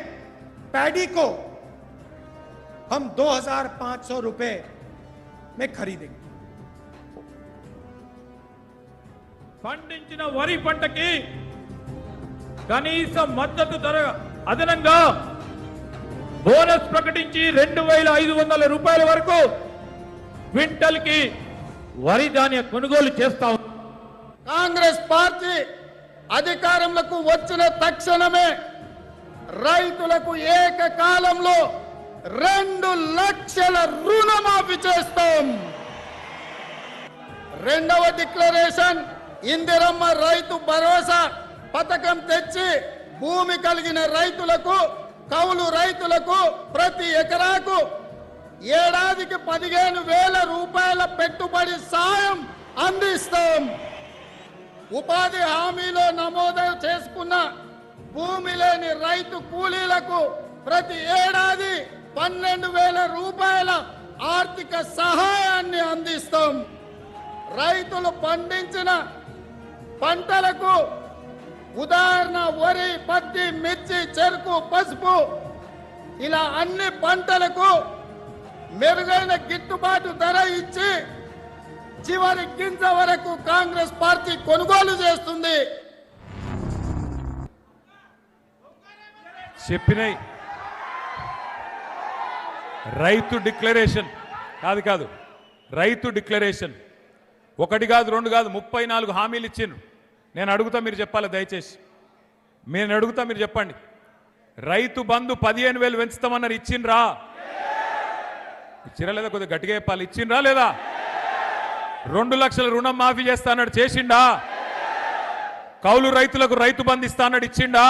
पैडी को हम 2,500 रुपए में खरीदेंगे। పండించిన వరి పంటకి కనీస మద్దతు ధర అదనంగా బోనస్ ప్రకటించి 2,500 రూపాయల వరకు క్వింటల్ కి వరి ధాన్య కొనుగోలు చేస్తాం. కాంగ్రెస్ పార్టీ అధికారంలోకి వచ్చిన తక్షణమే రైతులకు ఏకకాలంలో 2 లక్షల రుణమాఫీ చేస్తాం. రెండవ డిక్లరేషన్ ఇందిరమ్మ రైతు భరోసా పథకం తెచ్చి భూమి కలిగిన రైతులకు కౌలు రైతులకు ప్రతి ఎకరాకు ఏడాదికి 15,000 రూపాయల పెట్టుబడి సాయం అందిస్తాం. ఉపాధి హామీలో నమోదు చేసుకున్న భూమి లేని రైతు కూలీలకు ప్రతి ఏడాది 12,000 రూపాయల ఆర్థిక సహాయాన్ని అందిస్తాం. రైతులు పండించిన పంటలకు ఉదాహరణ వరి, పత్తి, మిర్చి, చెరుకు, పసుపు ఇలా అన్ని పంటలకు మెరుగైన గిట్టుబాటు ధర ఇచ్చి చివరి గింజ వరకు కాంగ్రెస్ పార్టీ కొనుగోలు చేస్తుంది. చెప్పినాయి రైతు డిక్లరేషన్ కాదు రైతు డిక్లరేషన్ 1 కాదు 2 కాదు 34 హామీలు ఇచ్చిండ్రు. నేను అడుగుతా మీరు చెప్పాలి దయచేసి, నేను అడుగుతా మీరు చెప్పండి. రైతు బంధు 15,000 పెంచుతామన్నారు, ఇచ్చిండ్రా? ఇచ్చిరా లేదా? కొద్దిగా గట్టిగా చెప్పాలి, ఇచ్చిండ్రా లేదా? 2 లక్షల రుణం మాఫీ చేస్తా అన్నాడు, చేసిండా? కౌలు రైతులకు రైతు బంధు ఇస్తా అన్నాడు, ఇచ్చిండా?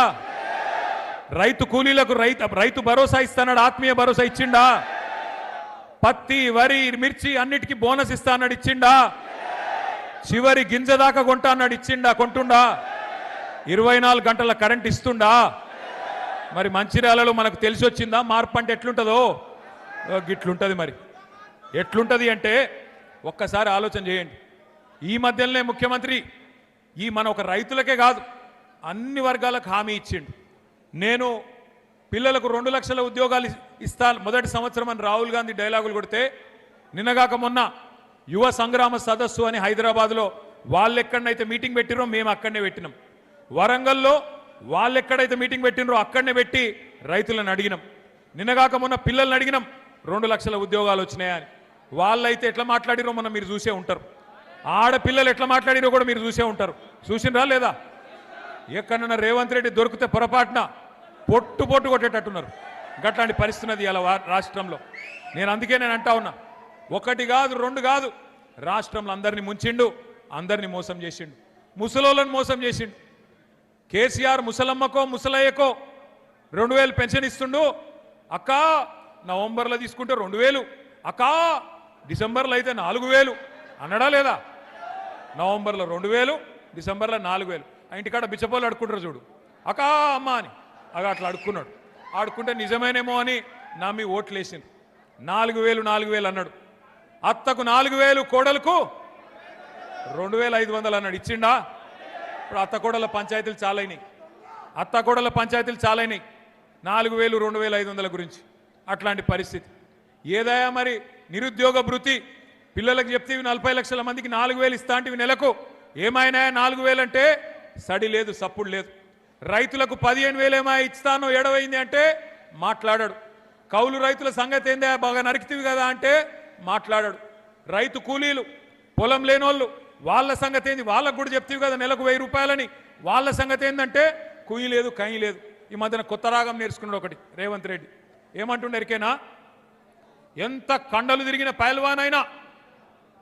రైతు కూలీలకు రైతు భరోసా ఇస్తాడు, ఆత్మీయ భరోసా ఇచ్చిండా? పత్తి, వరి, మిర్చి అన్నిటికీ బోనస్ ఇస్తా అన్నాడు, ఇచ్చిండా? చివరి గింజ దాకా కొంటా అన్నాడు, ఇచ్చిండా? కొంటుండా? 24 గంటల కరెంట్ ఇస్తుండా? మరి మంచిర్యాలలో మనకు తెలిసి వచ్చిందా మార్పు అంటే ఎట్లుంటుందో? గిట్లుంటది. మరి ఎట్లుంటది అంటే ఒక్కసారి ఆలోచన చేయండి. ఈ మధ్యలోనే ముఖ్యమంత్రి మన ఒక రైతులకే కాదు అన్ని వర్గాలకు హామీ ఇచ్చిండు. నేను పిల్లలకు 2 లక్షల ఉద్యోగాలు ఇస్తాను మొదటి సంవత్సరం అని రాహుల్ గాంధీ డైలాగులు కొడితే, నిన్నగాక మొన్న యువ సంగ్రామ సదస్సు అని హైదరాబాద్లో వాళ్ళు ఎక్కడనైతే మీటింగ్ పెట్టినరో మేము అక్కడనే పెట్టినాం. వరంగల్లో వాళ్ళు ఎక్కడైతే మీటింగ్ పెట్టినరో అక్కడనే పెట్టి రైతులను అడిగినాం. నిన్నగాక మొన్న పిల్లల్ని అడిగినాం 2 లక్షల ఉద్యోగాలు వచ్చినాయని. వాళ్ళైతే ఎట్లా మాట్లాడిరో మనం మీరు చూసే ఉంటారు. ఆడపిల్లలు ఎట్లా మాట్లాడిరో కూడా మీరు చూసే ఉంటారు. చూసినరా లేదా? ఎక్కడన్నా రేవంత్ రెడ్డి దొరికితే పొరపాటున పొట్టు కొట్టేటట్టున్నారు. గట్లాంటి పరిస్థితి ఉన్నది ఇలా రాష్ట్రంలో. అందుకే నేను అంటా ఉన్నా, 1 కాదు 2 కాదు, రాష్ట్రంలో అందరినీ ముంచిండు, అందరినీ మోసం చేసిండు, ముసలోళ్ళని మోసం చేసిండు. కేసీఆర్ ముసలమ్మకో ముసలయ్యకో 2,000 పెన్షన్ ఇస్తుండు. అక్క నవంబర్లో తీసుకుంటే 2,000, అక్క డిసెంబర్లో అయితే 4,000 అన్నడా లేదా? నవంబర్లో 2,000, డిసెంబర్లో 4,000. ఇంటికాడ బిచ్చపోలు అడుక్కుంటారు చూడు, అక్క అమ్మ అని అట్లా అడుక్కున్నాడు. ఆడుకుంటే నిజమేనేమో అని నమ్మి ఓట్లు వేసింది. 4,000 అన్నాడు. అత్తకు 4,000, కోడలకు 2,500 అన్నాడు, ఇచ్చిండా? ఇప్పుడు అత్తకోడల పంచాయతీలు చాలైనాయి. 4,000, 2,500 గురించి అట్లాంటి పరిస్థితి. ఏదయా మరి నిరుద్యోగ భృతి పిల్లలకు చెప్తే 40 లక్షల మందికి 4,000 ఇస్తా అంటే నెలకు ఏమైనా 4,000 అంటే సడి లేదు, సప్పుడు లేదు. రైతులకు 15,000 ఏమో ఇస్తానో ఎడవైంది అంటే మాట్లాడాడు. కౌలు రైతుల సంగతి ఏందే బాగా నరికితివి కదా అంటే మాట్లాడాడు. రైతు కూలీలు, పొలం లేనోళ్ళు, వాళ్ళ సంగతి ఏంది, వాళ్ళకు కూడా చెప్తివి కదా నెలకు 1000 రూపాయలని, వాళ్ళ సంగతి ఏంటంటే కుయ్యి లేదు కయ్యి లేదు. ఈ మధ్యన కొత్త రాగం నేర్చుకున్నాడు ఒకటి రేవంత్ రెడ్డి. ఏమంటుండే ఎరికేనా, ఎంత కండలు తిరిగిన పైల్వానైనా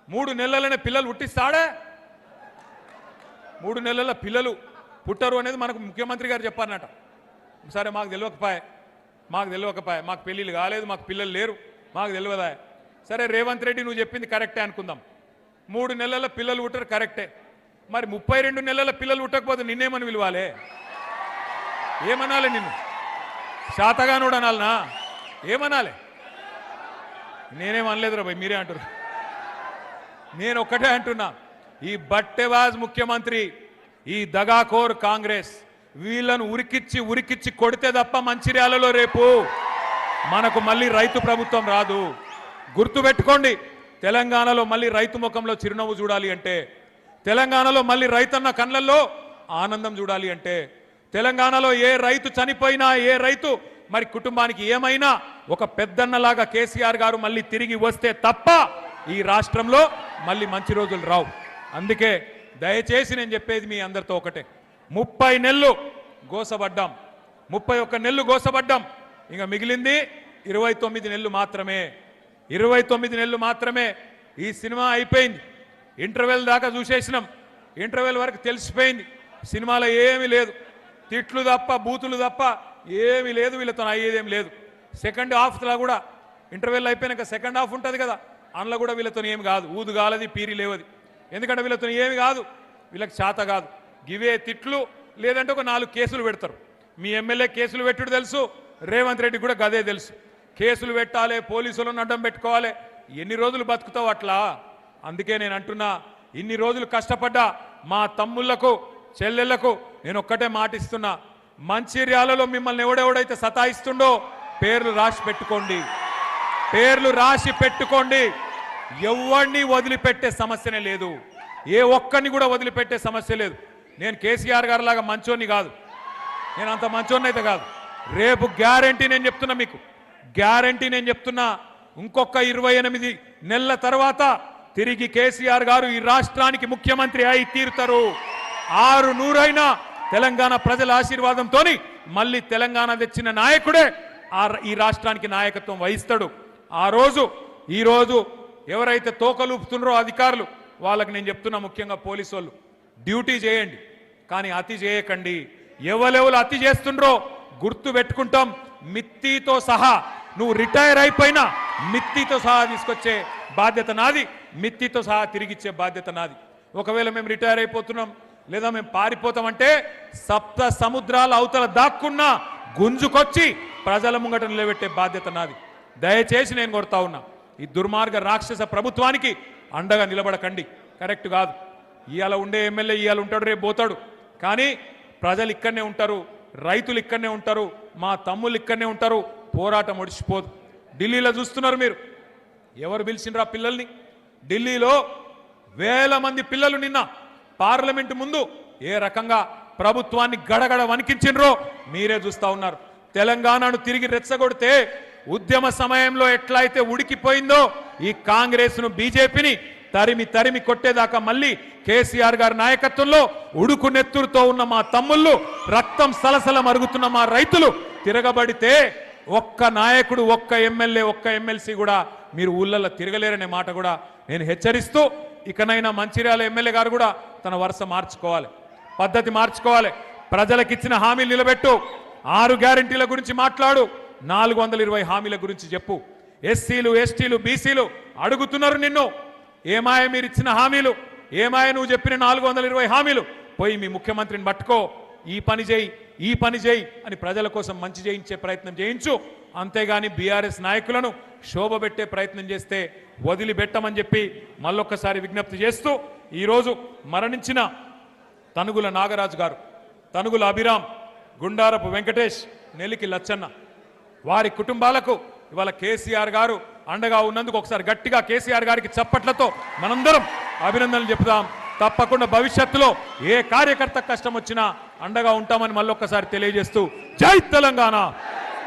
3 నెలలనే పిల్లలు పుట్టిస్తాడే. 3 నెలల పిల్లలు పుట్టరు అనేది మనకు ముఖ్యమంత్రి గారు చెప్పారన్నట. సరే మాకు తెలియకపాయే, మాకు పెళ్ళిళ్ళు కాలేదు, మాకు పిల్లలు లేరు, మాకు తెలియదా. సరే రేవంత్ రెడ్డి నువ్వు చెప్పింది కరెక్టే అనుకుందాం, 3 నెలల పిల్లలు పుట్టరు కరెక్టే. మరి 32 నెలల పిల్లలు పుట్టకపోతే నిన్నేమని పిలవాలే, ఏమనాలి నిన్ను? శాతగానుడు అనాలనా, ఏమనాలి? నేనేమనలేదురా భయ్, మీరే అంటారు. నేను ఒక్కటే అంటున్నా, ఈ బట్టెవాజ్ ముఖ్యమంత్రి, ఈ దగాకోర్ కాంగ్రెస్ వీళ్ళను ఉరికిచ్చి కొడితే తప్ప మంచిర్యాలలో రేపు మనకు మళ్ళీ రైతు ప్రభుత్వం రాదు. గుర్తుపెట్టుకోండి, తెలంగాణలో మళ్ళీ రైతు ముఖంలో చిరునవ్వు చూడాలి అంటే, తెలంగాణలో మళ్ళీ రైతన్న కళ్ళల్లో ఆనందం చూడాలి అంటే, తెలంగాణలో ఏ రైతు చనిపోయినా, ఏ రైతు మరి కుటుంబానికి ఏమైనా ఒక పెద్దన్నలాగా కేసీఆర్ గారు మళ్ళీ తిరిగి వస్తే తప్ప ఈ రాష్ట్రంలో మళ్ళీ మంచి రోజులు రావు. అందుకే దయచేసి నేను చెప్పేది మీ అందరితో ఒకటే, 30 నెలలు గోసపడ్డాం, 31 నెలలు గోసపడ్డాం, ఇంకా మిగిలింది 29 నెలలు మాత్రమే. 29 నెలలు మాత్రమే. ఈ సినిమా అయిపోయింది, ఇంటర్వెల్ దాకా చూసేసినాం, ఇంటర్వెల్ వరకు తెలిసిపోయింది సినిమాలో ఏమీ లేదు, తిట్లు తప్ప బూతులు తప్ప ఏమీ లేదు, వీళ్ళతో అయ్యేదేం లేదు. సెకండ్ హాఫ్లో కూడా ఇంటర్వెల్ అయిపోయినాక సెకండ్ హాఫ్ ఉంటుంది కదా, అందులో కూడా వీళ్ళతో ఏమి కాదు, ఊదు కాలది పీరి లేవది. ఎందుకంటే వీళ్ళతో ఏమి కాదు, వీళ్ళకి చేత కాదు, గివే తిట్లు, లేదంటే ఒక 4 కేసులు పెడతారు. మీ ఎమ్మెల్యే కేసులు పెట్టుడు తెలుసు, రేవంత్ రెడ్డి కూడా గదే తెలుసు. కేసులు పెట్టాలి, పోలీసులను అడ్డం పెట్టుకోవాలి, ఎన్ని రోజులు బతుకుతావు అట్లా? అందుకే నేను అంటున్నా, ఇన్ని రోజులు కష్టపడ్డా మా తమ్ముళ్లకు చెల్లెళ్లకు నేను ఒక్కటే మాటిస్తున్నా, మంచిర్యాలలో మిమ్మల్ని ఎవడెవడైతే సతాయిస్తుండో పేర్లు రాసి పెట్టుకోండి, పేర్లు రాసి పెట్టుకోండి. ఎవరిని వదిలిపెట్టే సమస్యనే లేదు, ఏ ఒక్కరిని కూడా వదిలిపెట్టే సమస్య లేదు. నేను కేసీఆర్ గారి లాగా మంచోని కాదు, నేను అంత మంచోని అయితే కాదు. రేపు గ్యారంటీ నేను చెప్తున్నా, మీకు గ్యారంటీ నేను చెప్తున్నా, ఇంకొక 28 నెలల తర్వాత తిరిగి కేసీఆర్ గారు ఈ రాష్ట్రానికి ముఖ్యమంత్రి అయి తీరుతారు. 600 తెలంగాణ ప్రజల ఆశీర్వాదంతో మళ్ళీ తెలంగాణ తెచ్చిన నాయకుడే ఈ రాష్ట్రానికి నాయకత్వం వహిస్తాడు. ఆ రోజు ఈ రోజు ఎవరైతే తోకలూపుతున్నారో అధికారులు, వాళ్ళకి నేను చెప్తున్నా, ముఖ్యంగా పోలీసు వాళ్ళు, డ్యూటీ చేయండి కానీ అతి చేయకండి. ఎవరెవరు అతి చేస్తుండ్రో గుర్తు పెట్టుకుంటాం, మిత్తితో సహా. నువ్వు రిటైర్ అయిపోయినా మిత్తితో సహా తీసుకొచ్చే బాధ్యత నాది, మిత్తితో సహా తిరిగిచ్చే బాధ్యత నాది. ఒకవేళ మేము రిటైర్ అయిపోతున్నాం లేదా మేము పారిపోతామంటే 7 సముద్రాల అవతల దాక్కున్నా గుంజుకొచ్చి ప్రజల ముంగట నిలబెట్టే బాధ్యత నాది. దయచేసి నేను కోరుతా ఉన్నా, ఈ దుర్మార్గ రాక్షస ప్రభుత్వానికి అండగా నిలబడకండి, కరెక్ట్ కాదు. ఇవాళ ఉండే ఎమ్మెల్యే ఇవాళ ఉంటాడు, రేపు పోతాడు, కానీ ప్రజలు ఇక్కడనే ఉంటారు, రైతులు ఇక్కడనే ఉంటారు, మా తమ్ముళ్ళు ఇక్కడనే ఉంటారు. పోరాటం ఒడిచిపోదు. ఢిల్లీలో చూస్తున్నారు మీరు, ఎవరు పిలిచినరా పిల్లల్ని? ఢిల్లీలో వేల మంది పిల్లలు నిన్న పార్లమెంటు ముందు ఏ రకంగా ప్రభుత్వాన్ని గడగడ వణికించినరో మీరే చూస్తా ఉన్నారు. తెలంగాణను తిరిగి రెచ్చగొడితే ఉద్యమ సమయంలో ఎట్లయితే ఉడికిపోయిందో ఈ కాంగ్రెస్ను బీజేపీని తరిమి కొట్టేదాకా మళ్ళీ కేసీఆర్ గారి నాయకత్వంలో ఉడుకు నెత్తురుతో ఉన్న మా తమ్ముళ్ళు, రక్తం సలసల మరుగుతున్న మా రైతులు తిరగబడితే ఒక్క నాయకుడు, ఒక్క ఎమ్మెల్యే, ఒక్క ఎమ్మెల్సీ కూడా మీరు ఊళ్ళల్లో తిరగలేరనే మాట కూడా నేను హెచ్చరిస్తూ, ఇకనైనా మంచిర్యాల ఎమ్మెల్యే గారు కూడా తన వరుస మార్చుకోవాలి, పద్ధతి మార్చుకోవాలి. ప్రజలకిచ్చిన హామీలు నిలబెట్టు, 6 గ్యారెంటీల గురించి మాట్లాడు, 420 హామీల గురించి చెప్పు. ఎస్సీలు, ఎస్టీలు, బీసీలు అడుగుతున్నారు నిన్ను, ఏమాయ మీరు ఇచ్చిన హామీలు, ఏమాయ నువ్వు చెప్పిన 420 హామీలు? పోయి మీ ముఖ్యమంత్రిని పట్టుకో, ఈ పని చేయి, ఈ పని చేయి అని ప్రజల కోసం మంచి చేయించే ప్రయత్నం చేయించు. అంతేగాని బీఆర్ఎస్ నాయకులను శోభబెట్టే ప్రయత్నం చేస్తే వదిలిపెట్టమని చెప్పి మళ్ళొక్కసారి విజ్ఞప్తి చేస్తూ, ఈరోజు మరణించిన తనుగుల నాగరాజు గారు, తనుగుల అభిరామ్, గుండారపు వెంకటేష్, నెలికి లచ్చన్న వారి కుటుంబాలకు ఇవాళ కేసీఆర్ గారు అండగా ఉన్నందుకు ఒకసారి గట్టిగా కేసీఆర్ గారికి చప్పట్లతో మనందరం అభినందనలు చెప్తాం. తప్పకుండా భవిష్యత్తులో ఏ కార్యకర్త కష్టం వచ్చినా అండగా ఉంటామని మళ్ళొక్కసారి తెలియజేస్తూ, జై తెలంగాణ.